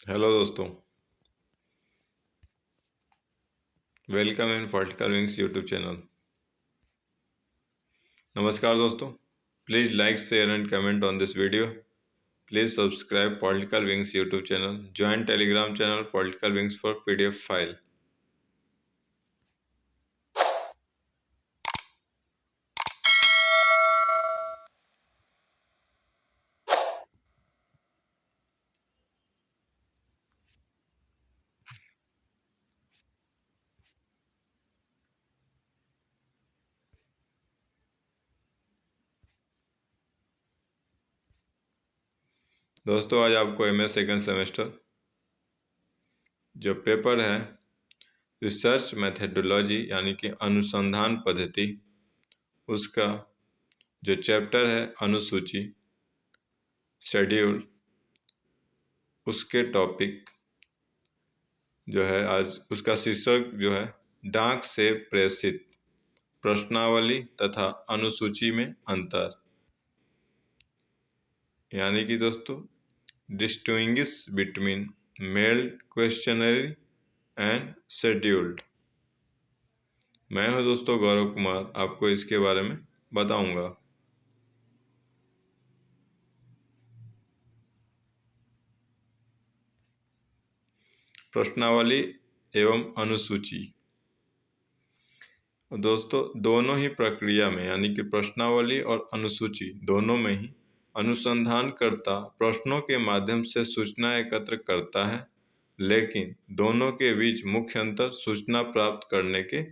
Hello दोस्तों, welcome in political wings YouTube channel. नमस्कार दोस्तों, please like share and comment on this video. Please subscribe political wings YouTube channel, join Telegram channel political wings for PDF file. दोस्तों, आज आपको MA second semester जो paper है research methodology यानी कि अनुसंधान पद्धति, उसका जो चैप्टर है अनुसूची शेड्यूल, उसके टॉपिक जो है आज उसका शीर्षक जो है डाक से प्रेषित प्रश्नावली तथा अनुसूची में अंतर। यानी कि दोस्तों distinguish between meld questionnaire and scheduled. मैं हूं दोस्तों गौरव कुमार, आपको इसके बारे में बताऊंगा। प्रश्नावली एवं अनुसूची। दोस्तों, दोनों ही प्रक्रिया में यानी कि प्रश्नावली और अनुसूची दोनों में ही अनुसंधानकर्ता प्रश्नों के माध्यम से सूचना एकत्र करता है, लेकिन दोनों के बीच मुख्य अंतर सूचना प्राप्त करने के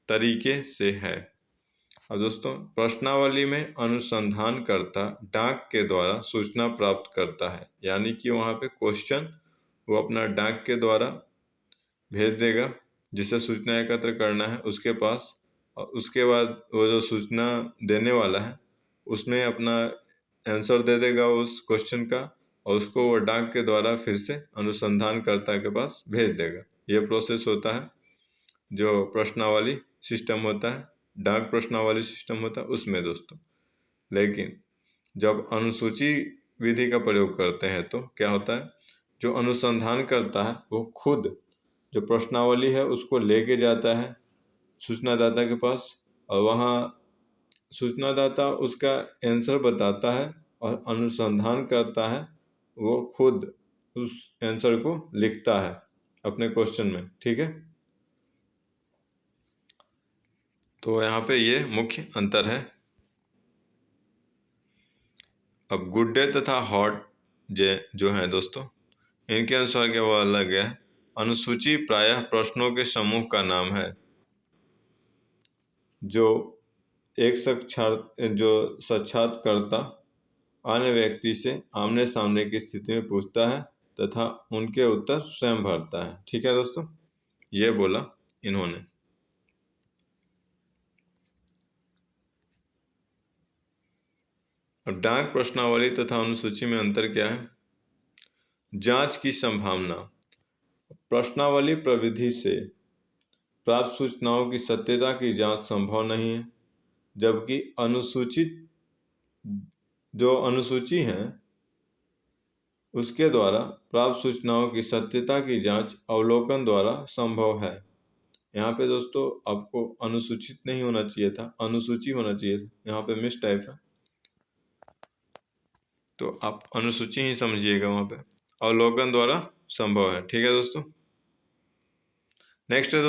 तरीके से है। अब दोस्तों, प्रश्नावली में अनुसंधानकर्ता डाक के द्वारा सूचना प्राप्त करता है, यानी कि वहाँ पे क्वेश्चन वो अपना डाक के द्वारा भेज देगा जिसे सूचना एकत्र करना है उसके पास, और उसके बाद वो जो सूचना देने वाला है उसमें अपना आंसर दे देगा उस क्वेश्चन का, और उसको वो डाक के द्वारा फिर से अनुसंधानकर्ता के पास भेज देगा। ये प्रोसेस होता है जो प्रश्नावली सिस्टम होता है, डाक प्रश्नावली सिस्टम होता है उसमें दोस्तों। लेकिन जब अनुसूची विधि का प्रयोग करते हैं तो क्या होता है, जो अनुसंधान करता है वो खुद जो प्रश्नावली है उसको लेके जाता है सूचनादाता के पास, और वहाँ सूचनादाता उसका आंसर बताता है और अनुसंधान करता है वो खुद उस आंसर को लिखता है अपने क्वेश्चन में। ठीक है, तो यहाँ पे ये मुख्य अंतर है। अब गुड डे तथा हॉट जो हैं दोस्तों, इनके अनुसार क्या वो अलग है। अनुसूची प्रायः प्रश्नों के समूह का नाम है जो एक साक्षात्कारकर्ता अन्य व्यक्ति से आमने सामने की स्थिति में पूछता है तथा उनके उत्तर स्वयं भरता है। ठीक है दोस्तों, ये बोला इन्होंने। अब डाक प्रश्नावली तथा अनुसूची में अंतर क्या है। जांच की संभावना। प्रश्नावली प्रविधि से प्राप्त सूचनाओं की सत्यता की जांच संभव नहीं है, जबकि अनुसूची है उसके द्वारा प्राप्त सूचनाओं की सत्यता की जांच अवलोकन द्वारा संभव है। यहाँ पे दोस्तों आपको अनुसूचित नहीं होना चाहिए था, अनुसूची होना चाहिए था, यहाँ पे मिस टाइप है तो आप अनुसूची ही समझिएगा। वहाँ पे अवलोकन द्वारा संभव है। ठीक है दोस्तों, नेक्स्ट है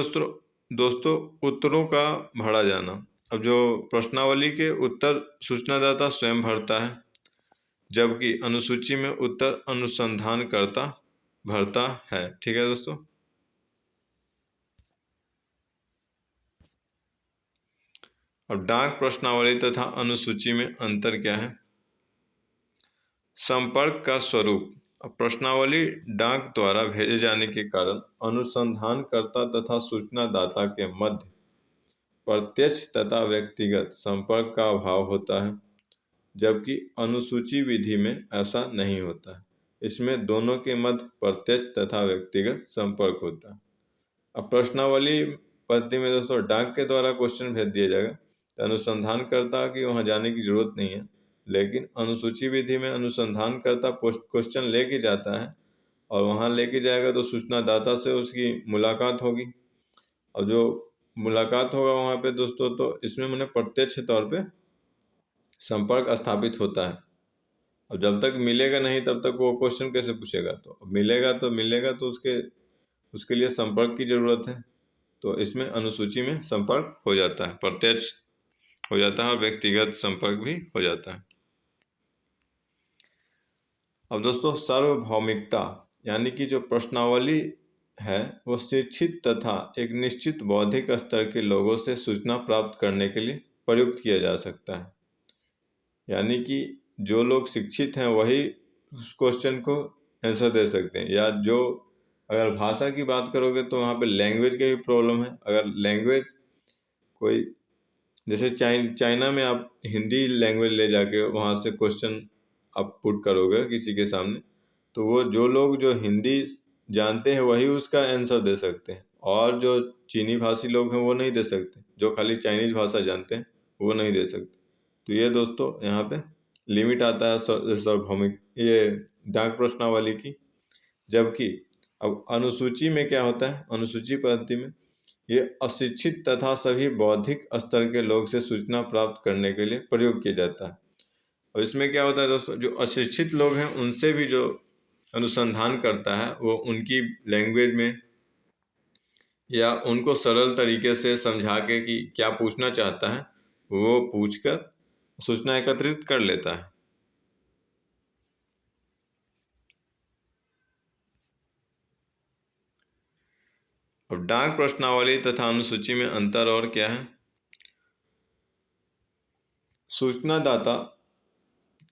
दोस्तों उत्तरों का भरा जाना। अब जो प्रश्नावली के उत्तर सूचनादाता स्वयं भरता है, जबकि अनुसूची में उत्तर अनुसंधानकर्ता भरता है। ठीक है दोस्तों, अब डाक प्रश्नावली तथा अनुसूची में अंतर क्या है। संपर्क का स्वरूप। प्रश्नावली डाक द्वारा भेजे जाने के कारण अनुसंधानकर्ता तथा सूचनादाता के मध्य प्रत्यक्ष तथा व्यक्तिगत संपर्क का अभाव होता है, जबकि अनुसूची विधि में ऐसा नहीं होता है। इसमें दोनों के मध्य प्रत्यक्ष तथा व्यक्तिगत संपर्क होता है। अब प्रश्नावली पद्धति में दोस्तों डाक के द्वारा क्वेश्चन भेज दिया जाएगा तो अनुसंधानकर्ता की वहाँ जाने की जरूरत नहीं है, लेकिन अनुसूची विधि में अनुसंधानकर्ता क्वेश्चन लेके जाता है और वहाँ लेके जाएगा तो सूचनादाता से उसकी मुलाकात होगी। और जो मुलाकात होगा वहाँ पे दोस्तों, तो इसमें मैंने प्रत्यक्ष तौर पे संपर्क स्थापित होता है। और जब तक मिलेगा नहीं तब तक वो क्वेश्चन कैसे पूछेगा? तो मिलेगा तो उसके लिए संपर्क की ज़रूरत है। तो इसमें अनुसूची में संपर्क हो जाता है, प्रत्यक्ष हो जाता है और व्यक्तिगत संपर्क भी हो जाता है। अब दोस्तों, सार्वभौमिकता यानी कि जो प्रश्नावली है वो शिक्षित तथा एक निश्चित बौद्धिक स्तर के लोगों से सूचना प्राप्त करने के लिए प्रयुक्त किया जा सकता है। यानी कि जो लोग शिक्षित हैं वही उस क्वेश्चन को आंसर दे सकते हैं, या जो अगर भाषा की बात करोगे तो वहाँ पे लैंग्वेज की भी प्रॉब्लम है। अगर लैंग्वेज कोई जैसे चाइना में आप हिंदी लैंग्वेज ले जाके वहाँ से क्वेश्चन आप पुट करोगे किसी के सामने, तो वो जो लोग जो हिंदी जानते हैं वही उसका आंसर दे सकते हैं, और जो चीनी भाषी लोग हैं वो नहीं दे सकते, जो खाली चाइनीज भाषा जानते हैं वो नहीं दे सकते। तो ये दोस्तों यहाँ पे लिमिट आता है सार्वभौमिक ये डाक प्रश्नावली की। जबकि अब अनुसूची में क्या होता है? अनुसूची पद्धति में ये अशिक्षित तथा सभी बौद्धिक स्तर के लोग से सूचना प्राप्त करने के लिए प्रयोग किया जाता है। और इसमें क्या होता है दोस्तों, जो अशिक्षित लोग हैं उनसे भी जो अनुसंधान करता है वो उनकी लैंग्वेज में या उनको सरल तरीके से समझा के कि क्या पूछना चाहता है वो पूछकर सूचना एकत्रित कर लेता है। अब डाक प्रश्नावली तथा अनुसूची में अंतर और क्या है? सूचनादाता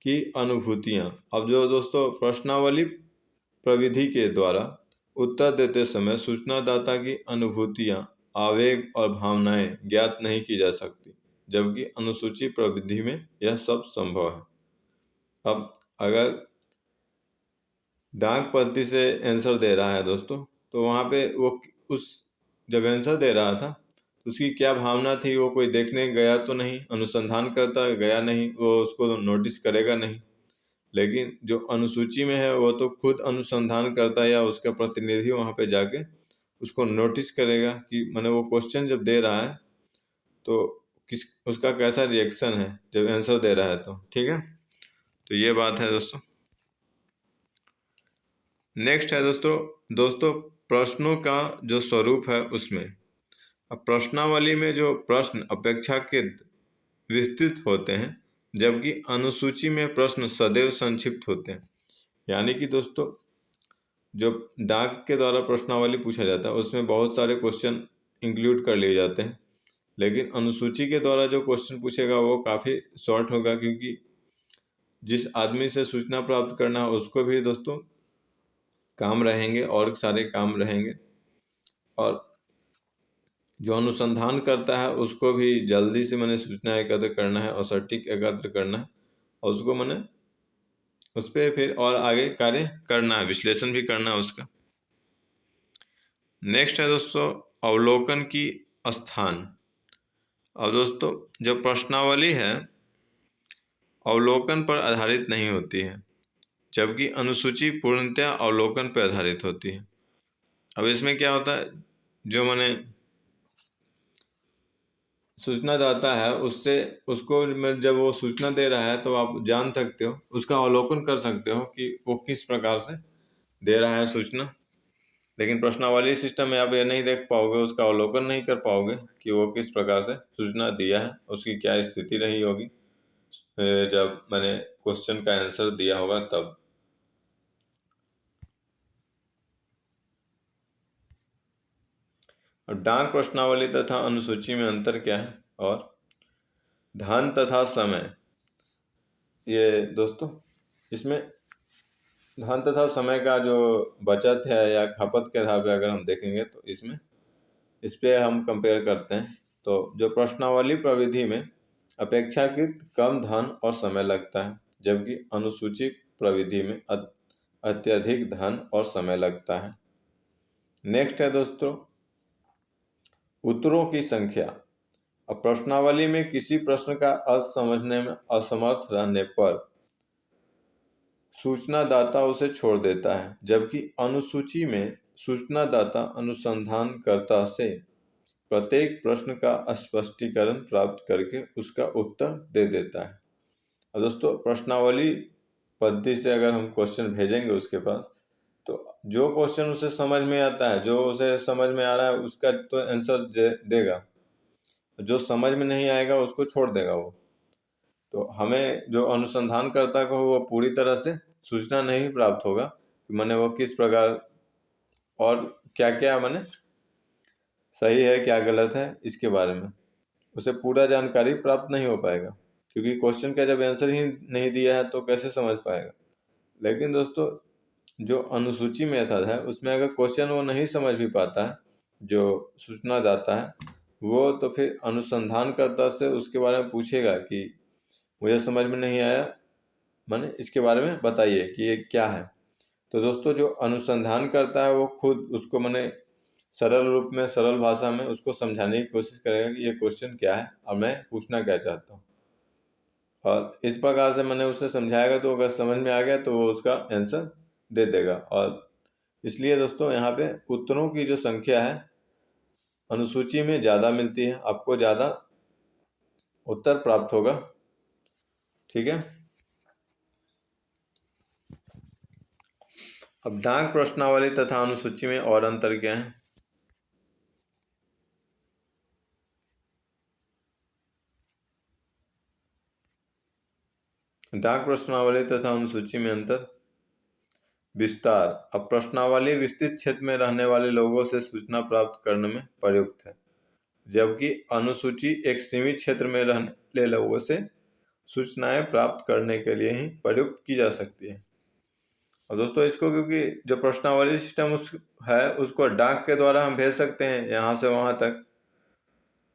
की अनुभूतियाँ। अब जो दोस्तों प्रश्नावली प्रविधि के द्वारा उत्तर देते समय सूचनादाता की अनुभूतियाँ, आवेग और भावनाएं ज्ञात नहीं की जा सकती, जबकि अनुसूची प्रविधि में यह सब संभव है। अब अगर डाक पद्धति से आंसर दे रहा है दोस्तों, तो वहाँ पे वो उस जब आंसर दे रहा था तो उसकी क्या भावना थी, वो कोई देखने गया तो नहीं, अनुसंधान करता गया नहीं, वो उसको नोटिस करेगा नहीं। लेकिन जो अनुसूची में है वो तो खुद अनुसंधान करता है, या उसका प्रतिनिधि वहाँ पे जाके उसको नोटिस करेगा कि मैंने वो क्वेश्चन जब दे रहा है तो उसका कैसा रिएक्शन है जब आंसर दे रहा है। तो ठीक है, तो ये बात है दोस्तों। नेक्स्ट है दोस्तों प्रश्नों का जो स्वरूप है उसमें। अब प्रश्नावली में जो प्रश्न अपेक्षाकृत विस्तृत होते हैं, जबकि अनुसूची में प्रश्न सदैव संक्षिप्त होते हैं। यानी कि दोस्तों जो डाक के द्वारा प्रश्नावली पूछा जाता है उसमें बहुत सारे क्वेश्चन इंक्लूड कर लिए जाते हैं, लेकिन अनुसूची के द्वारा जो क्वेश्चन पूछेगा वो काफ़ी शॉर्ट होगा, क्योंकि जिस आदमी से सूचना प्राप्त करना है उसको भी दोस्तों काम रहेंगे और सारे काम रहेंगे, और जो अनुसंधान करता है उसको भी जल्दी से मैंने सूचना एकत्र करना है और सटीक एकत्र करना है, और उसको मैंने उस पर फिर और आगे कार्य करना है, विश्लेषण भी करना है उसका। नेक्स्ट है दोस्तों अवलोकन की स्थान। अब दोस्तों जो प्रश्नावली है अवलोकन पर आधारित नहीं होती है, जबकि अनुसूची पूर्णतः अवलोकन पर आधारित होती है। अब इसमें क्या होता है, जो मैंने सूचनादाता है उसको जब वो सूचना दे रहा है तो आप जान सकते हो, उसका अवलोकन कर सकते हो कि वो किस प्रकार से दे रहा है सूचना। लेकिन प्रश्नावली सिस्टम में आप ये नहीं देख पाओगे, उसका अवलोकन नहीं कर पाओगे कि वो किस प्रकार से सूचना दिया है, उसकी क्या स्थिति रही होगी जब मैंने क्वेश्चन का आंसर दिया होगा तब। और डाक प्रश्नावली तथा अनुसूची में अंतर क्या है? और धन तथा समय। ये दोस्तों इसमें धन तथा समय का जो बचत है या खपत के आधार पर अगर हम देखेंगे तो इसमें इस पर हम कंपेयर करते हैं, तो जो प्रश्नावली प्रविधि में अपेक्षाकृत कम धन और समय लगता है, जबकि अनुसूची प्रविधि में अत्यधिक धन और समय लगता है। नेक्स्ट है दोस्तों उत्तरों की संख्या। अब प्रश्नावली में किसी प्रश्न का समझने में असमर्थ रहने पर सूचनादाता उसे छोड़ देता है, जबकि अनुसूची में सूचनादाता अनुसंधानकर्ता से प्रत्येक प्रश्न का स्पष्टीकरण प्राप्त करके उसका उत्तर दे देता है। अब दोस्तों, प्रश्नावली पद्धति से अगर हम क्वेश्चन भेजेंगे उसके पास, तो जो क्वेश्चन उसे समझ में आता है, जो उसे समझ में आ रहा है, उसका तो आंसर देगा। जो समझ में नहीं आएगा उसको छोड़ देगा वो। तो हमें जो अनुसंधानकर्ता को वो पूरी तरह से सूचना नहीं प्राप्त होगा कि माने वो किस प्रकार और क्या क्या माने सही है क्या गलत है, इसके बारे में उसे पूरा जानकारी प्राप्त नहीं हो पाएगा, क्योंकि क्वेश्चन का जब आंसर ही नहीं दिया है तो कैसे समझ पाएगा। लेकिन दोस्तों, जो अनुसूची मेथड है उसमें अगर क्वेश्चन वो नहीं समझ भी पाता है, जो सूचनादाता है, वो तो फिर अनुसंधानकर्ता से उसके बारे में पूछेगा कि मुझे समझ में नहीं आया, माने इसके बारे में बताइए कि ये क्या है। तो दोस्तों, जो अनुसंधान करता है वो खुद उसको माने सरल रूप में, सरल भाषा में उसको समझाने की कोशिश करेगा कि ये क्वेश्चन क्या है और मैं पूछना क्या चाहता हूँ। और इस प्रकार से मैंने उसे समझाएगा तो अगर समझ में आ गया तो वो उसका आंसर दे देगा। और इसलिए दोस्तों, यहाँ पे उत्तरों की जो संख्या है अनुसूची में ज़्यादा मिलती है, आपको ज़्यादा उत्तर प्राप्त होगा। ठीक है। अब डाक प्रश्नावली तथा अनुसूची में और अंतर क्या है? डाक प्रश्नावली तथा अनुसूची में अंतर। विस्तार। अब प्रश्नावली विस्तृत क्षेत्र में रहने वाले लोगों से सूचना प्राप्त करने में प्रयुक्त है, जबकि अनुसूची एक सीमित क्षेत्र में रहने वाले लोगों से सूचनाएं प्राप्त करने के लिए ही प्रयुक्त की जा सकती है। और दोस्तों, इसको क्योंकि जो प्रश्नावली सिस्टम है उसको डाक के द्वारा हम भेज सकते हैं यहाँ से वहाँ तक,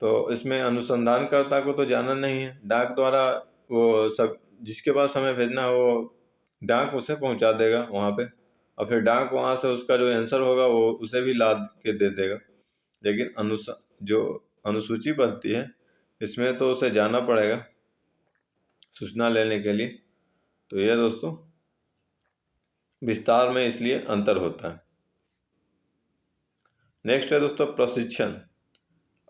तो इसमें अनुसंधानकर्ता को तो जाना नहीं है। डाक द्वारा वो सब जिसके पास हमें भेजना है वो डाक उसे पहुँचा देगा वहाँ पे, और फिर डाक वहाँ से उसका जो आंसर होगा वो उसे भी लाद के दे देगा। लेकिन जो अनुसूची बनती है इसमें तो उसे जाना पड़ेगा सूचना लेने के लिए। तो यह दोस्तों विस्तार में इसलिए अंतर होता है। नेक्स्ट है दोस्तों प्रशिक्षण।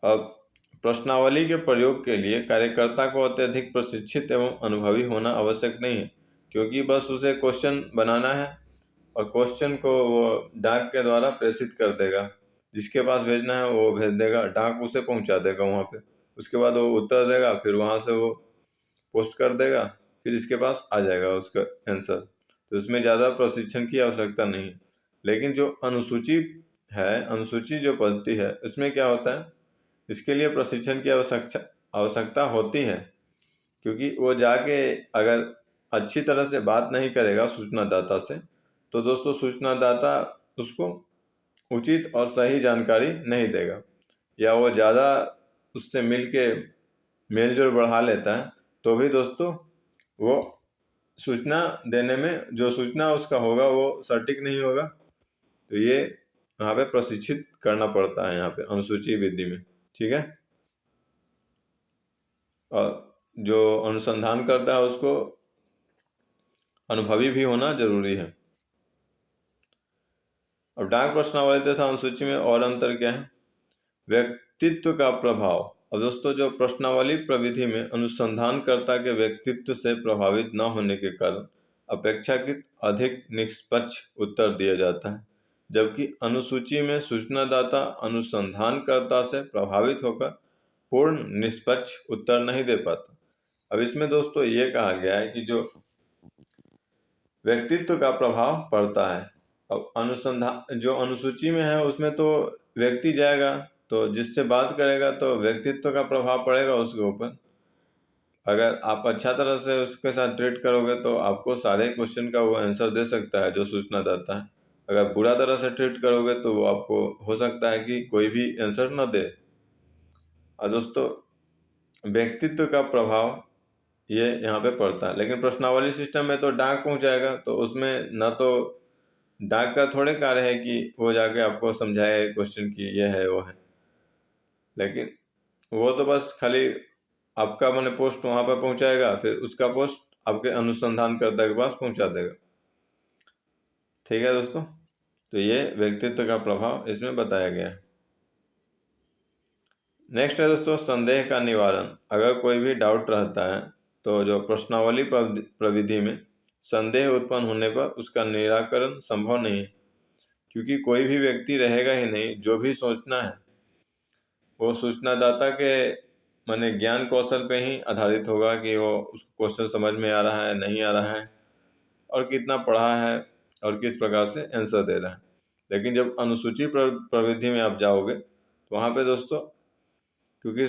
अब प्रश्नावली के प्रयोग के लिए कार्यकर्ता को अत्यधिक प्रशिक्षित एवं अनुभवी होना आवश्यक नहीं है, क्योंकि बस उसे क्वेश्चन बनाना है और क्वेश्चन को वो डाक के द्वारा प्रेषित कर देगा। जिसके पास भेजना है वो भेज देगा, डाक उसे पहुंचा देगा वहाँ पे। उसके बाद वो उत्तर देगा, फिर वहाँ से वो पोस्ट कर देगा, फिर इसके पास आ जाएगा उसका आंसर। तो इसमें ज़्यादा प्रशिक्षण की आवश्यकता नहीं है। लेकिन जो अनुसूची है, अनुसूची जो पद्धति है, इसमें क्या होता है, इसके लिए प्रशिक्षण की आवश्यकता होती है, क्योंकि वो जाके अगर अच्छी तरह से बात नहीं करेगा सूचनादाता से, तो दोस्तों सूचनादाता उसको उचित और सही जानकारी नहीं देगा, या वो ज़्यादा उससे मेल जोल बढ़ा लेता है तो भी दोस्तों वो सूचना देने में, जो सूचना उसका होगा वो सटीक नहीं होगा। तो ये यहाँ पे प्रशिक्षित करना पड़ता है यहाँ पे अनुसूची विधि में। ठीक है। और जो अनुसंधान करता है उसको अनुभवी भी होना जरूरी है। अब डाक प्रश्नावली तथा अनुसूची में और अंतर क्या है? व्यक्तित्व का प्रभाव। अब दोस्तों, जो प्रश्नावली प्रविधि में अनुसंधानकर्ता के व्यक्तित्व से प्रभावित न होने के कारण अपेक्षाकृत अधिक निष्पक्ष उत्तर दिया जाता है, जबकि अनुसूची में सूचनादाता अनुसंधानकर्ता से प्रभावित होकर पूर्ण निष्पक्ष उत्तर नहीं दे पाता। अब इसमें दोस्तों ये कहा गया है कि जो व्यक्तित्व का प्रभाव पड़ता है। अब अनुसंधान जो अनुसूची में है उसमें तो व्यक्ति जाएगा, तो जिससे बात करेगा तो व्यक्तित्व का प्रभाव पड़ेगा उसके ऊपर। अगर आप अच्छा तरह से उसके साथ ट्रीट करोगे तो आपको सारे क्वेश्चन का वो आंसर दे सकता है जो सूचनादाता है। अगर बुरा तरह से ट्रीट करोगे तो वो आपको हो सकता है कि कोई भी आंसर न दे। और दोस्तों, व्यक्तित्व का प्रभाव ये यहाँ पे पड़ता है। लेकिन प्रश्नावली सिस्टम में तो डाक पहुँचाएगा, तो उसमें ना तो डाक का थोड़े कार्य है कि वो जाके आपको समझाए क्वेश्चन की ये है वो है, लेकिन वो तो बस खाली आपका मैंने पोस्ट वहाँ पर पहुँचाएगा, फिर उसका पोस्ट आपके अनुसंधानकर्ता के पास पहुँचा देगा। ठीक है दोस्तों, तो ये व्यक्तित्व का प्रभाव इसमें बताया गया है। नेक्स्ट है दोस्तों संदेह का निवारण। अगर कोई भी डाउट रहता है तो जो प्रश्नावली प्रविधि में संदेह उत्पन्न होने पर उसका निराकरण संभव नहीं है, क्योंकि कोई भी व्यक्ति रहेगा ही नहीं। जो भी सोचना है वो सूचनादाता के माने ज्ञान कौशल पे ही आधारित होगा कि वो उस क्वेश्चन समझ में आ रहा है नहीं आ रहा है और कितना पढ़ा है और किस प्रकार से आंसर दे रहा है। लेकिन जब अनुसूची प्रविधि में आप जाओगे तो वहाँ पे दोस्तों, क्योंकि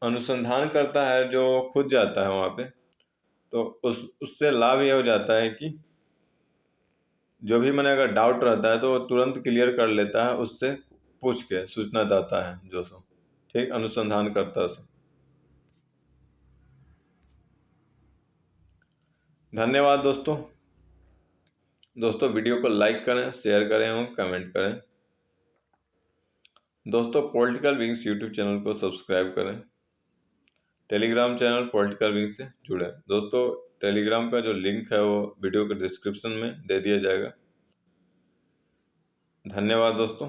अनुसंधान करता है जो खुद जाता है वहाँ पे, तो उससे लाभ ये हो जाता है कि जो भी मैंने अगर डाउट रहता है तो वो तुरंत क्लियर कर लेता है उससे पूछ के, सूचनादाता है जो सो, ठीक, अनुसंधानकर्ता से। धन्यवाद दोस्तों। वीडियो को लाइक करें, शेयर करें और कमेंट करें। दोस्तों पॉलिटिकल विंग्स यूट्यूब चैनल को सब्सक्राइब करें। टेलीग्राम चैनल पॉलिटिकल विंग्स से जुड़ें। दोस्तों टेलीग्राम का जो लिंक है वो वीडियो के डिस्क्रिप्शन में दे दिया जाएगा। धन्यवाद दोस्तों।